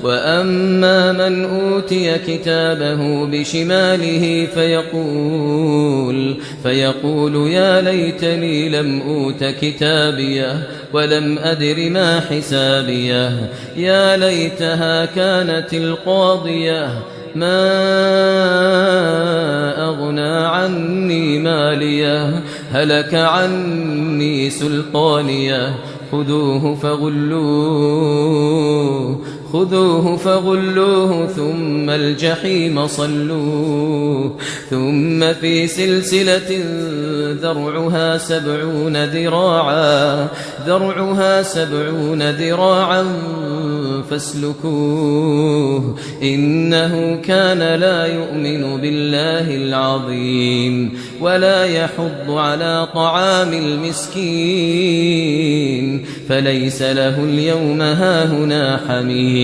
وَأَمَّا مَنْ أُوتِيَ كِتَابَهُ بِشِمَالِهِ فيقول يا ليتني لم أوت كتابيه ولم أدر ما حسابيه يا ليتها كانت القاضية ما أغنى عني ماليه هلك عني سلطانيه خذوه فغلوه ثم الجحيم صلوه ثم في سلسلة ذرعها 70 ذراعا فاسلكوه إنه كان لا يؤمن بالله العظيم ولا يحض على طعام المسكين فليس له اليوم هاهنا حميم